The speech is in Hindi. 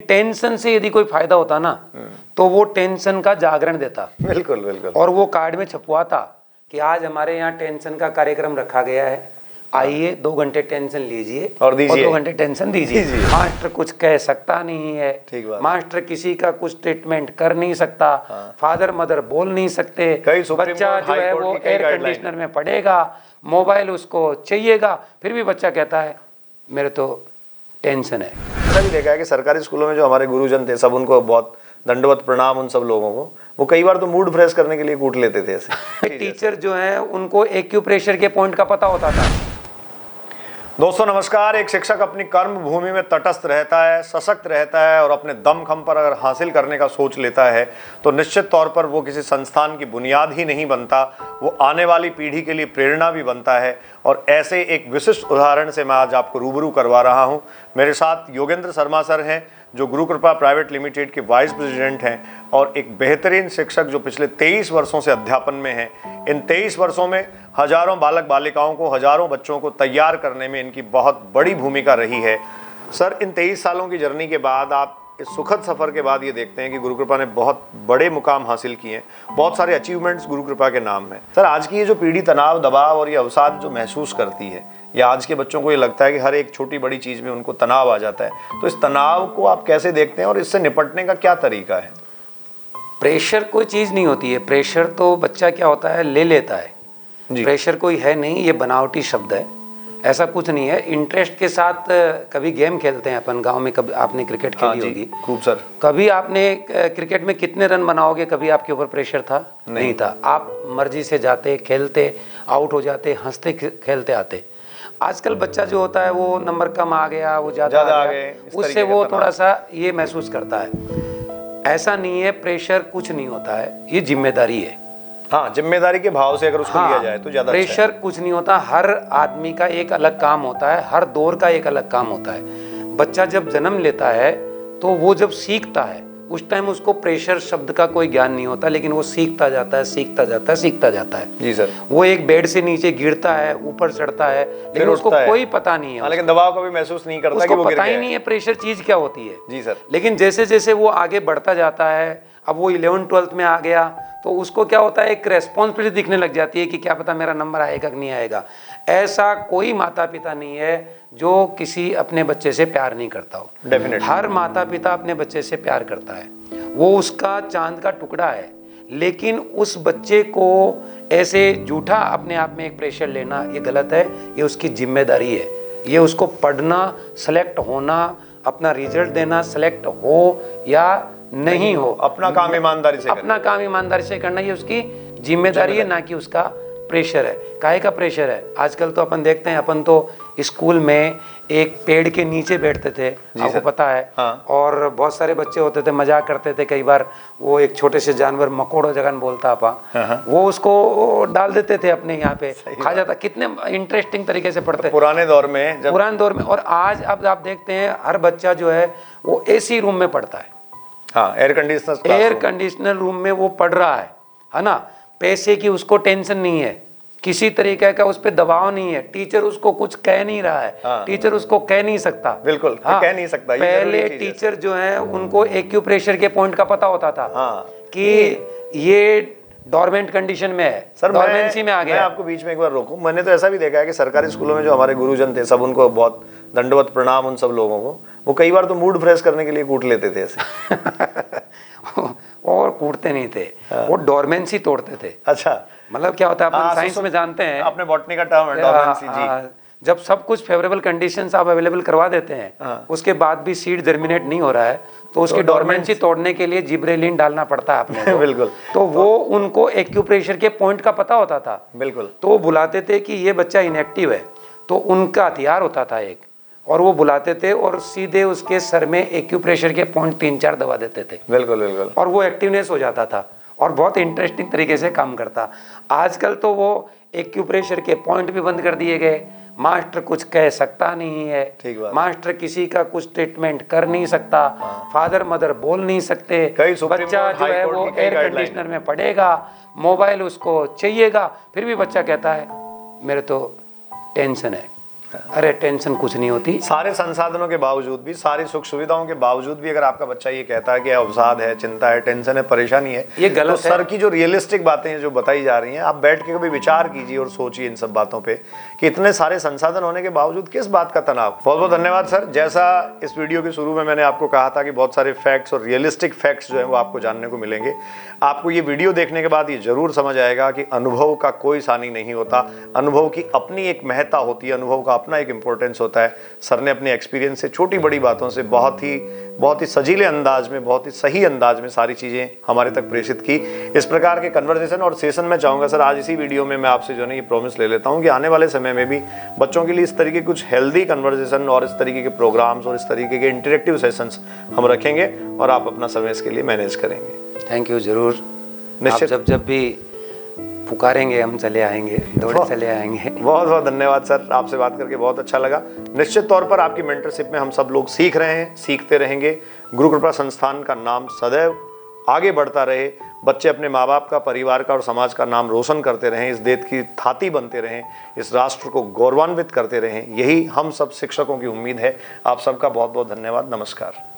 टेंशन से यदि कोई फायदा होता ना तो वो टेंशन का जागरण देता। बिल्कुल बिल्कुल। और वो कार्ड में छपवाता कि आज हमारे यहाँ टेंशन का कार्यक्रम रखा गया है, आइए 2 घंटे टेंशन लीजिए और दीजिए 2 घंटे टेंशन दीजिए। मास्टर कुछ कह सकता नहीं है, ठीक बात। मास्टर किसी का कुछ ट्रीटमेंट कर नहीं सकता, फादर मदर बोल नहीं सकते, बच्चा जो है वो एयर कंडीशनर में पड़ेगा, मोबाइल उसको चाहिएगा, फिर भी बच्चा कहता है मेरे तो टेंशन है। ऐसा भी देखा है कि सरकारी स्कूलों में जो हमारे गुरुजन थे सब उनको बहुत दंडवत प्रणाम उन सब लोगों को, वो कई बार तो मूड फ्रेश करने के लिए कूट लेते थे ऐसे। टीचर जो है उनको एक्यूप्रेशर के पॉइंट का पता होता था। दोस्तों नमस्कार। एक शिक्षक अपनी कर्म भूमि में तटस्थ रहता है, सशक्त रहता है और अपने दमखम पर अगर हासिल करने का सोच लेता है तो निश्चित तौर पर वो किसी संस्थान की बुनियाद ही नहीं बनता, वो आने वाली पीढ़ी के लिए प्रेरणा भी बनता है। और ऐसे एक विशिष्ट उदाहरण से मैं आज आपको रूबरू करवा रहा हूँ। मेरे साथ योगेंद्र शर्मा सर हैं जो गुरु कृपा प्राइवेट लिमिटेड के वाइस प्रेसिडेंट हैं और एक बेहतरीन शिक्षक जो पिछले 23 वर्षों से अध्यापन में हैं। इन 23 वर्षों में हजारों बालक बालिकाओं को, हजारों बच्चों को तैयार करने में इनकी बहुत बड़ी भूमिका रही है। सर, इन 23 सालों की जर्नी के बाद आप इस सुखद सफ़र के बाद ये देखते हैं कि गुरु कृपा ने बहुत बड़े मुकाम हासिल किए हैं, बहुत सारे अचीवमेंट्स गुरु कृपा के नाम हैं। सर, आज की ये जो पीढ़ी तनाव, दबाव और ये अवसाद जो महसूस करती है, या आज के बच्चों को ये लगता है कि हर एक छोटी बड़ी चीज़ में उनको तनाव आ जाता है, तो इस तनाव को आप कैसे देखते हैं और इससे निपटने का क्या तरीका है? प्रेशर कोई चीज़ नहीं होती है। प्रेशर तो बच्चा क्या होता है ले लेता है। प्रेशर कोई है नहीं, ये बनावटी शब्द है, ऐसा कुछ नहीं है। इंटरेस्ट के साथ कभी गेम खेलते हैं अपन गांव में, कभी आपने क्रिकेट खेली होगी खूब सर। कभी आपने क्रिकेट में कितने रन बनाओगे, कभी आपके ऊपर प्रेशर था? नहीं था। आप मर्जी से जाते, खेलते, आउट हो जाते, हंसते खेलते आते। आजकल बच्चा जो होता है वो नंबर कम आ गया, वो ज़्यादा आ गया, उससे वो थोड़ा सा ये महसूस करता है। ऐसा नहीं है, प्रेशर कुछ नहीं होता है, ये जिम्मेदारी है। हाँ, जिम्मेदारी के भाव से अगर उसको लिया जाए तो ज़्यादा प्रेशर अच्छा है। कुछ नहीं होता। हर आदमी का एक अलग काम होता है, हर दौर का एक अलग काम होता है। बच्चा जब जन्म लेता है तो वो जब सीखता है उस टाइम उसको प्रेशर शब्द का कोई ज्ञान नहीं होता, लेकिन वो सीखता जाता है, सीखता जाता है, सीखता जाता है। जी सर। वो एक बेड से नीचे गिरता है, ऊपर चढ़ता है, लेकिन उसको कोई पता नहीं है। लेकिन दबाव कभी महसूस नहीं करता कि वो पता ही नहीं है प्रेशर चीज क्या होती है। जी सर। लेकिन जैसे जैसे वो आगे बढ़ता जाता है, अब वो 11th-12th में आ गया तो उसको क्या होता है, एक रेस्पॉन्सिबिलिटी दिखने लग जाती है कि क्या पता मेरा नंबर आएगा कि नहीं आएगा। ऐसा कोई माता पिता नहीं है जो किसी अपने बच्चे से प्यार नहीं करता हो। डेफिनेटली हर माता पिता अपने बच्चे से प्यार करता है, वो उसका चांद का टुकड़ा है। लेकिन उस बच्चे को ऐसे झूठा अपने आप में एक प्रेशर लेना ये गलत है। ये उसकी जिम्मेदारी है, ये उसको पढ़ना, सेलेक्ट होना, अपना रिजल्ट देना, सेलेक्ट हो या नहीं हो, अपना काम ईमानदारी से अपना काम ईमानदारी से करना, ये उसकी जिम्मेदारी है, ना कि उसका प्रेशर है। काहे का प्रेशर है? आजकल तो अपन देखते हैं, अपन तो स्कूल में एक पेड़ के नीचे बैठते थे, आपको पता है। हाँ। और बहुत सारे बच्चे होते थे, मजाक करते थे। कई बार वो एक छोटे से जानवर मकोड़ो जगन बोलता आपा, वो उसको डाल देते थे अपने यहाँ पे, खा जाता। कितने इंटरेस्टिंग तरीके से पढ़ते पुराने दौर में पुराने दौर में। और आज अब आप देखते हैं हर बच्चा जो है वो AC रूम में पढ़ता है। हाँ, एयर कंडीशनर रूम में वो पढ़ रहा है ना। पैसे की उसको टेंशन नहीं है, किसी तरीके का उस पर दबाव नहीं है। टीचर उसको कुछ कह नहीं रहा है। हाँ। टीचर उसको कह नहीं सकता। बिल्कुल। हाँ। कह नहीं सकता। पहले टीचर जो है उनको एक्यूप्रेशर के पॉइंट का पता होता था। हाँ। कि ये डोरमेंट कंडीशन में है, सर। डोरमेंसी में आ गया। मैं आपको बीच में एक बार रोकूं, मैंने तो ऐसा भी देखा है कि सरकारी स्कूलों में जो हमारे गुरुजन थे सब उनको बहुत दंडवत प्रणाम उन सब लोगों को, वो कई बार तो मूड फ्रेश करने के लिए कूट लेते थे ऐसे। और कूटते नहीं थे। हाँ। वो डोरमेंसी तोड़ते थे। अच्छा, मतलब क्या होता है, अपन साइंस में जानते हैं, आपने बॉटनी का टर्म है डोरमेंसी जी। जब सब कुछ फेवरेबल कंडीशंस आप अवेलेबल करवा देते हैं, उसके बाद भी सीड जर्मिनेट नहीं हो रहा है, तो उसकी डोरमेंसी तोड़ने के लिए जिब्रेलिन डालना पड़ता है आपने। बिल्कुल। तो वो उनको एक्यूप्रेशर के पॉइंट का पता होता था। बिल्कुल। तो वो बुलाते थे कि ये बच्चा इनएक्टिव है, तो उनका हथियार होता था एक, और वो बुलाते थे और सीधे उसके सर में एक्यूप्रेशर के पॉइंट 3-4 दबा देते थे। बिल्कुल बिल्कुल। और वो एक्टिवनेस हो जाता था और बहुत इंटरेस्टिंग तरीके से काम करता। आजकल तो वो एक्यूप्रेशर के पॉइंट भी बंद कर दिए गए। मास्टर कुछ कह सकता नहीं है, मास्टर किसी का कुछ ट्रीटमेंट कर नहीं सकता, फादर मदर बोल नहीं सकते, बच्चा जो है वो एयर कंडीशनर में पड़ेगा, मोबाइल उसको चाहिएगा, फिर भी बच्चा कहता है मेरे तो टेंशन है। अरे टेंशन कुछ नहीं होती। सारे संसाधनों के बावजूद भी, सारी सुख सुविधाओं के बावजूद भी अगर आपका बच्चा ये कहता है कि अवसाद है, चिंता है, टेंशन है, परेशानी है, ये गलत तो सर की जो रियलिस्टिक बातें हैं जो बताई जा रही हैं, आप बैठ के कभी विचार कीजिए और सोचिए इन सब बातों पे कि इतने सारे संसाधन होने के बावजूद किस बात का तनाव। बहुत बहुत धन्यवाद सर। जैसा इस वीडियो के शुरू में मैंने आपको कहा था कि बहुत सारे फैक्ट्स और रियलिस्टिक फैक्ट्स जो है वो आपको जानने को मिलेंगे। आपको ये वीडियो देखने के बाद ये जरूर समझ आएगा कि अनुभव का कोई सानी नहीं होता, अनुभव की अपनी एक महत्ता होती है, अनुभव का अपना एक इंपॉर्टेंस होता है। सर ने अपने एक्सपीरियंस से, छोटी बड़ी बातों से बहुत ही सजीले अंदाज में, बहुत ही सही अंदाज में सारी चीज़ें हमारे तक प्रेषित की। इस प्रकार के कन्वर्सेशन और सेशन मैं चाहूँगा सर आज इसी वीडियो में मैं आपसे जो है ये प्रॉमिस ले लेता हूँ कि आने वाले समय में भी बच्चों के लिए इस तरीके कुछ हेल्दी कन्वर्सेशन और इस तरीके के प्रोग्राम्स और इस तरीके के इंटरेक्टिव सेशंस हम रखेंगे और आप अपना समय इसके लिए मैनेज करेंगे। थैंक यू, जरूर। निश्चित। आप जब भी पुकारेंगे हम चले आएंगे, दौड़े चले आएंगे। बहुत बहुत धन्यवाद सर, आपसे बात करके बहुत अच्छा लगा। निश्चित तौर पर आपकी मेंटरशिप में हम सब लोग सीख रहे हैं, सीखते रहेंगे। गुरु कृपा संस्थान का नाम सदैव आगे बढ़ता रहे, बच्चे अपने माँ बाप का, परिवार का और समाज का नाम रोशन करते रहें, इस देश की थाती बनते रहें, इस राष्ट्र को गौरवान्वित करते रहें, यही हम सब शिक्षकों की उम्मीद है। आप सबका बहुत बहुत धन्यवाद। नमस्कार।